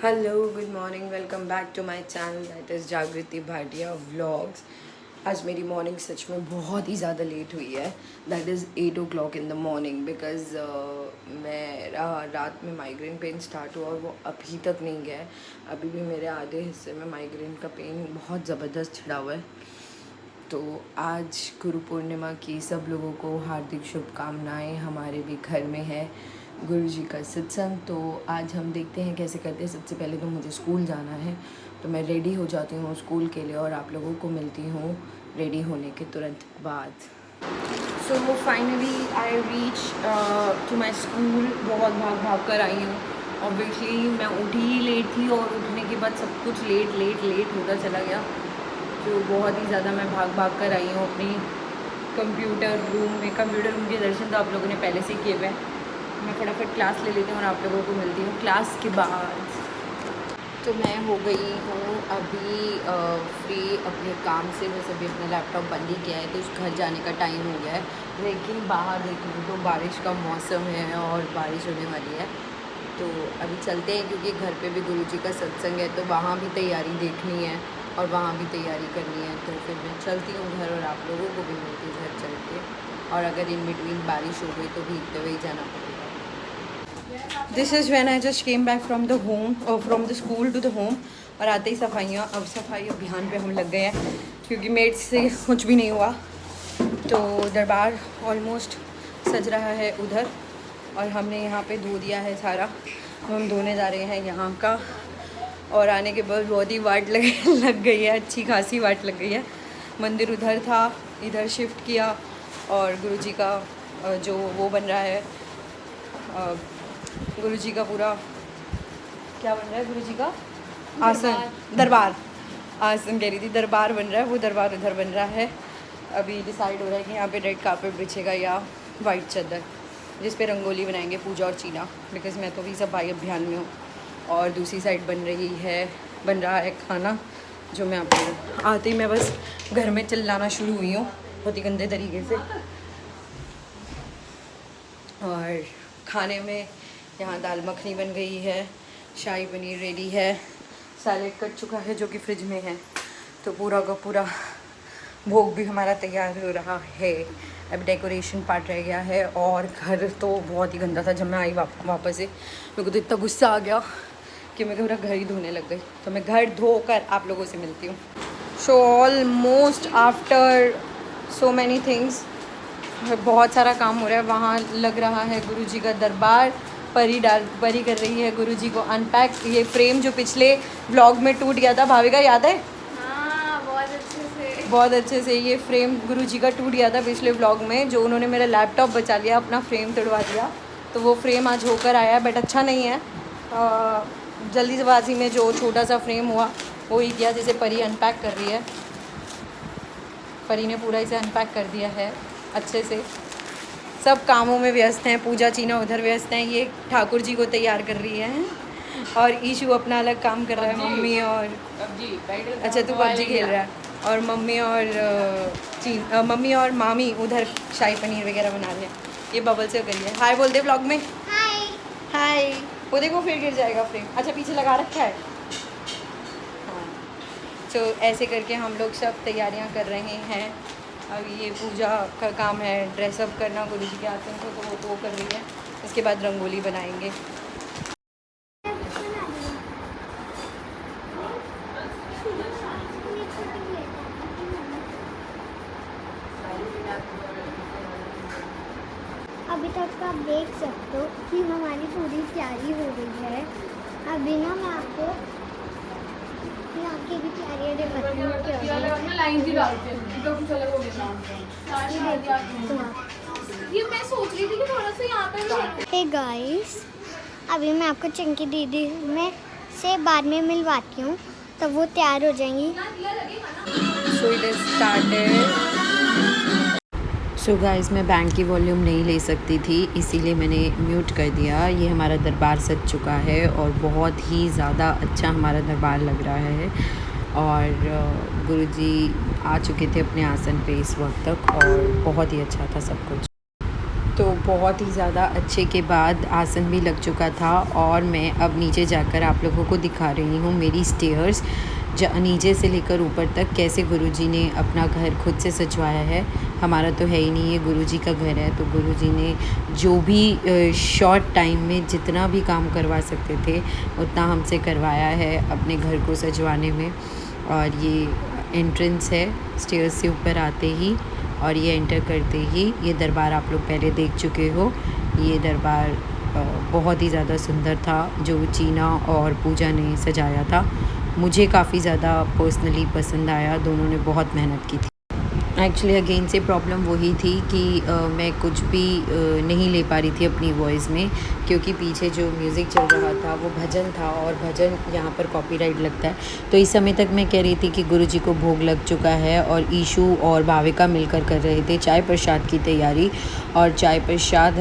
Hello good morning, welcome back to my channel that is Jagriti Bhatia vlogs. आज मेरी morning सच में बहुत ही ज़्यादा लेट हुई है। That is 8 o'clock in the morning because मेरा रात में माइग्रेन पेन स्टार्ट हुआ और वो अभी तक नहीं गया है। अभी भी मेरे आधे हिस्से में माइग्रेन का पेन बहुत ज़बरदस्त छिड़ा हुआ है। तो आज गुरु पूर्णिमा की सब लोगों को हार्दिक शुभकामनाएं। हमारे भी घर में है गुरु जी का सत्संग, तो आज हम देखते हैं कैसे करते हैं। सबसे पहले तो मुझे स्कूल जाना है, तो मैं रेडी हो जाती हूँ स्कूल के लिए और आप लोगों को मिलती हूँ रेडी होने के तुरंत बाद। So finally I reach to my school. बहुत भाग कर आई हूँ। ऑब्वियसली मैं उठी ही लेट थी और उठने के बाद सब कुछ लेट होता चला गया। तो बहुत ही ज़्यादा मैं भाग कर आई हूँ अपनी कंप्यूटर रूम में। कंप्यूटर रूम के दर्शन तो आप लोगों ने पहले से किए हुए हैं। मैं फटाफट क्लास ले लेती हूँ और आप लोगों को मिलती हूँ क्लास के बाद। तो मैं हो गई हूँ अभी फ्री अपने काम से। बस अभी अपना लैपटॉप बंद ही किया है, तो उस घर जाने का टाइम हो गया है। लेकिन बाहर देखूँ तो बारिश का मौसम है और बारिश होने वाली है। तो अभी चलते हैं क्योंकि घर पे भी गुरु जी का सत्संग है, तो वहाँ भी तैयारी देखनी है और वहाँ भी तैयारी करनी है। तो फिर मैं चलती हूँ घर और आप लोगों को भी मिलती हूँ घर चल के। और अगर इन बिटवीन बारिश हो गई तो भीगते हुए ही जाना पड़ेगा। This is when I just came back from the home और from the school to the home. और आते ही सफाइयाँ, अब सफाई अभियान पे हम लग गए हैं क्योंकि मेड से कुछ भी नहीं हुआ। तो दरबार ऑलमोस्ट सज रहा है उधर और हमने यहाँ पे धो दिया है सारा। हम धोने जा रहे हैं यहाँ का। और आने के बाद बहुत ही वाट लग गई है, अच्छी खासी वाट लग गई है। मंदिर उधर था, इधर शिफ्ट किया और गुरुजी का जो वो बन रहा है, गुरुजी का पूरा क्या बन रहा है, गुरुजी का आसन, दरबार आसन कह रही थी, दरबार बन रहा है। वो दरबार उधर बन रहा है। अभी डिसाइड हो रहा है कि यहाँ पे रेड कारपेट बिछेगा या वाइट चादर, जिस पे रंगोली बनाएंगे पूजा और चीना, बिकॉज़ मैं तो भी सफाई अभियान में हूँ। और दूसरी साइड बन रहा है खाना, जो मैं आपको आते ही मैं बस घर में चिल्लाना शुरू हुई हूँ बहुत ही गंदे तरीके से। और खाने में यहाँ दाल मखनी बन गई है, शाही पनीर रेडी है, सैलेड कट चुका है जो कि फ्रिज में है। तो पूरा का पूरा भोग भी हमारा तैयार हो रहा है। अब डेकोरेशन पार्ट रह गया है। और घर तो बहुत ही गंदा था। जब मैं आई वापस से, मेरे को तो इतना गुस्सा आ गया कि मैं पूरा घर ही धोने लग गई। तो मैं घर धोकर आप लोगों से मिलती हूँ। So almost after so many things, बहुत सारा काम हो रहा है। वहाँ लग रहा है गुरुजी का दरबार। परी कर रही है गुरुजी को अनपैक। ये फ्रेम जो पिछले व्लॉग में टूट गया था, भाभी का याद है? हाँ, बहुत अच्छे से ये फ्रेम गुरुजी का टूट गया था पिछले व्लॉग में, जो उन्होंने मेरा लैपटॉप बचा लिया, अपना फ्रेम तोड़वा दिया। तो वो फ्रेम आज होकर आया है, बट अच्छा नहीं है। जल्दीबाजी में जो छोटा सा फ्रेम हुआ वो ही किया, जिसे परी अनपैक कर रही है। परी ने पूरा इसे अनपैक कर दिया है अच्छे से। सब कामों में व्यस्त हैं, पूजा चीना उधर व्यस्त हैं, ये ठाकुर जी को तैयार कर रही है। और ईशू अपना अलग काम कर रहा है। मम्मी और अच्छा तू पबजी खेल रहा है। और मम्मी और मामी उधर शाही पनीर वगैरह बना रहे हैं। ये बबल से करिए हाय बोल दे व्लॉग में। हाय। वो देखो फिर गिर जाएगा फ्रेम। अच्छा पीछे लगा रखा है। हाँ, तो ऐसे करके हम लोग सब तैयारियां कर रहे हैं। अब ये पूजा का काम है, ड्रेसअप करना गुरुजी के आसन को, तो वो कर रही है। उसके बाद रंगोली बनाएंगे। अभी तक आप देख सकते हो कि हमारी पूरी तैयारी हो गई है। अभी ना मैं आपको यहाँ की भी तैयारी ये मैं सोच रही थी कि थोड़ा सा यहाँ पे। हे गाइस, अभी मैं आपको चंकी दीदी में से बाद में मिलवाती हूँ, तब वो तैयार हो जाएंगी। So it is started. So guys, मैं बैंक की वॉल्यूम नहीं ले सकती थी, इसीलिए मैंने म्यूट कर दिया। ये हमारा दरबार सज चुका है और बहुत ही ज़्यादा अच्छा हमारा दरबार लग रहा है। और गुरुजी आ चुके थे अपने आसन पे इस वक्त तक और बहुत ही अच्छा था सब कुछ। तो बहुत ही ज़्यादा अच्छे के बाद आसन भी लग चुका था और मैं अब नीचे जाकर आप लोगों को दिखा रही हूँ मेरी स्टेयर्स नीचे से लेकर ऊपर तक कैसे गुरुजी ने अपना घर खुद से सजवाया है। हमारा तो है ही नहीं, ये गुरुजी का घर है, तो गुरुजी ने जो भी शॉर्ट टाइम में जितना भी काम करवा सकते थे उतना हमसे करवाया है अपने घर को सजवाने में। और ये एंट्रेंस है स्टेयर्स से ऊपर आते ही, और ये एंटर करते ही ये दरबार आप लोग पहले देख चुके हो। ये दरबार बहुत ही ज़्यादा सुंदर था जो चीना और पूजा ने सजाया था। मुझे काफ़ी ज़्यादा पर्सनली पसंद आया, दोनों ने बहुत मेहनत की थी। एक्चुअली अगेन से प्रॉब्लम वही थी कि मैं कुछ भी नहीं ले पा रही थी अपनी वॉइस में, क्योंकि पीछे जो म्यूज़िक चल रहा था वो भजन था और भजन यहाँ पर कॉपीराइट लगता है। तो इस समय तक मैं कह रही थी कि गुरुजी को भोग लग चुका है और ईशु और भाविका मिलकर कर रहे थे चाय प्रसाद की तैयारी। और चाय प्रसाद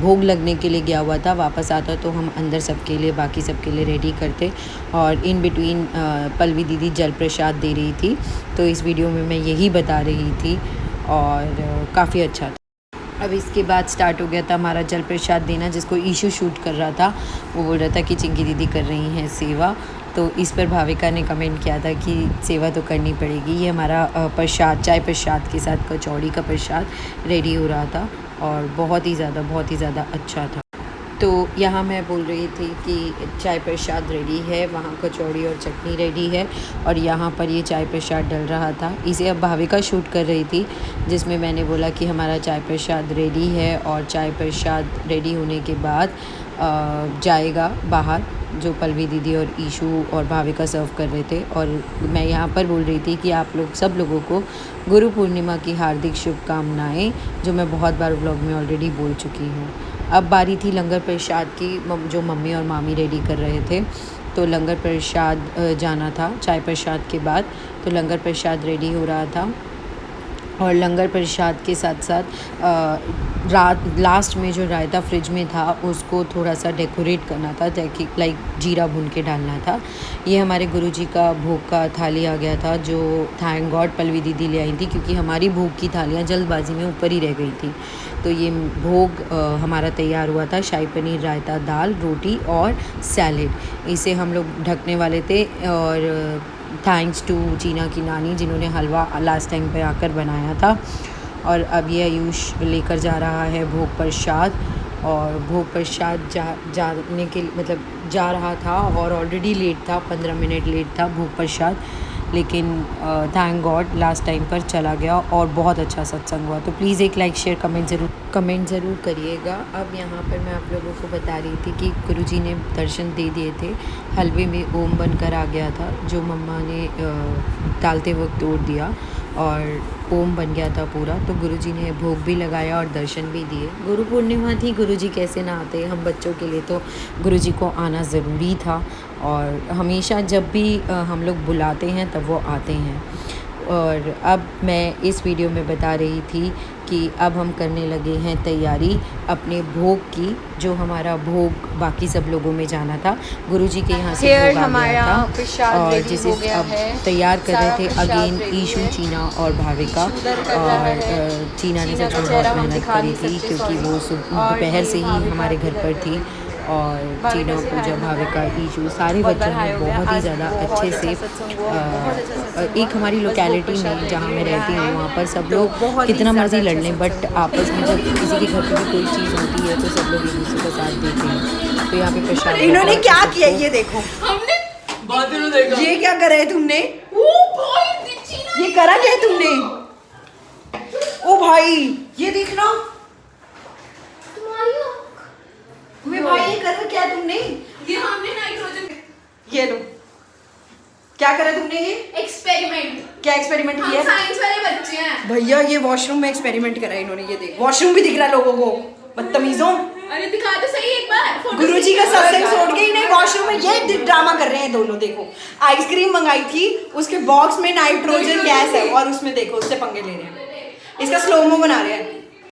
भोग लगने के लिए गया हुआ था, वापस आता तो हम अंदर सबके लिए बाकी सबके लिए रेडी करते। और इन बिटवीन पल्लवी दीदी जल प्रसाद दे रही थी, तो इस वीडियो में मैं यही बता रही थी और काफ़ी अच्छा था। अब इसके बाद स्टार्ट हो गया था हमारा जल प्रसाद देना, जिसको ईशु शूट कर रहा था। वो बोल रहा था कि चिंकी दीदी कर रही हैं सेवा, तो इस पर भाविका ने कमेंट किया था कि सेवा तो करनी पड़ेगी। ये हमारा प्रसाद चाय प्रसाद के साथ कचौड़ी का प्रसाद रेडी हो रहा था और बहुत ही ज़्यादा अच्छा था। तो यहाँ मैं बोल रही थी कि चाय प्रसाद रेडी है, वहाँ कचौड़ी और चटनी रेडी है, और यहाँ पर ये चाय प्रसाद डल रहा था। इसे अब भाविका शूट कर रही थी, जिसमें मैंने बोला कि हमारा चाय प्रसाद रेडी है और चाय प्रसाद रेडी होने के बाद जाएगा बाहर, जो पल्लवी दीदी और ईशु और भाविका सर्व कर रहे थे। और मैं यहाँ पर बोल रही थी कि आप लोग सब लोगों को गुरु पूर्णिमा की हार्दिक शुभकामनाएँ, जो मैं बहुत बार व्लॉग में ऑलरेडी बोल चुकी हूँ। अब बारी थी लंगर प्रसाद की, जो मम्मी और मामी रेडी कर रहे थे। तो लंगर प्रसाद जाना था चाय प्रसाद के बाद, तो लंगर प्रसाद रेडी हो रहा था। और लंगर प्रसाद के साथ साथ लास्ट में जो रायता फ्रिज में था उसको थोड़ा सा डेकोरेट करना था, ताकि लाइक जीरा भून के डालना था। ये हमारे गुरुजी का भोग का थाली आ गया था, जो थैंक गॉड पल्लवी दीदी ले आई थी, क्योंकि हमारी भोग की थालियाँ जल्दबाजी में ऊपर ही रह गई थी। तो ये भोग हमारा तैयार हुआ था, शाही पनीर, रायता, दाल, रोटी और सैलेड। इसे हम लोग ढकने वाले थे। और थैंक्स टू चीना की नानी, जिन्होंने हलवा लास्ट टाइम पे आकर बनाया था। और अब ये आयुष लेकर जा रहा है भोग प्रसाद, और भोग प्रसाद जाने के मतलब जा रहा था और ऑलरेडी लेट था, 15 मिनट लेट था भोग प्रसाद, लेकिन थैंक गॉड लास्ट टाइम पर चला गया और बहुत अच्छा सत्संग हुआ। तो प्लीज़ एक लाइक शेयर कमेंट ज़रूर करिएगा। अब यहाँ पर मैं आप लोगों को बता रही थी कि गुरुजी ने दर्शन दे दिए थे, हलवे में ओम बनकर आ गया था, जो मम्मा ने डालते वक्त तोड़ दिया और ओम बन गया था पूरा। तो गुरुजी ने भोग भी लगाया और दर्शन भी दिए। गुरु पूर्णिमा थी, गुरुजी कैसे ना आते, हम बच्चों के लिए तो गुरुजी को आना ज़रूरी था, और हमेशा जब भी हम लोग बुलाते हैं तब वो आते हैं। और अब मैं इस वीडियो में बता रही थी कि अब हम करने लगे हैं तैयारी अपने भोग की, जो हमारा भोग बाकी सब लोगों में जाना था। गुरुजी के यहाँ से भोग आ गया था और जिसे अब तैयार कर रहे थे अगेन ईशु, चीना और भाविका। और चीना ने सच में बहुत मेहनत करी थी, क्योंकि वो दोपहर से ही हमारे घर पर थी। और चीना, पूजा, भाविका, ईशु सारे बच्चों ने बहुत ही ज़्यादा अच्छे से एक हमारी लोकेलिटी में जहाँ मैं रहती हूँ वहाँ पर सब लोग कितना मर्जी लड़ लें, बट आपस में जब किसी के घर पर भी कोई चीज़ होती है तो सब लोग एक दूसरे का साथ देते हैं। तो यहाँ पे प्रसाद इन्होंने क्या किया ये देखो, ये क्या करा है तुमने, ये करा क्या है तुमने? ओ भाई ये देखना, भाई ये करा क्या तुमने? ये हमने नाइट्रोजन, ये लो, क्या करा तुमने? ये एक्सपेरिमेंट। क्या एक्सपेरिमेंट किया? हम साइंस वाले बच्चे हैं भैया, ये वॉशरूम में एक्सपेरिमेंट करा है इन्होंने। ये देख, वॉशरूम भी दिख रहा है लोगों को, बदतमीजों। अरे दिखा तो सही एक बार। गुरुजी का सत्संग छोड़ के इन्हें वॉशरूम में ये ड्रामा कर रहे हैं दोनों। देखो, आइसक्रीम मंगाई थी, उसके बॉक्स में नाइट्रोजन गैस है और उसमें देखो उससे पंगे ले रहे हैं, इसका स्लोमो बना रहे हैं।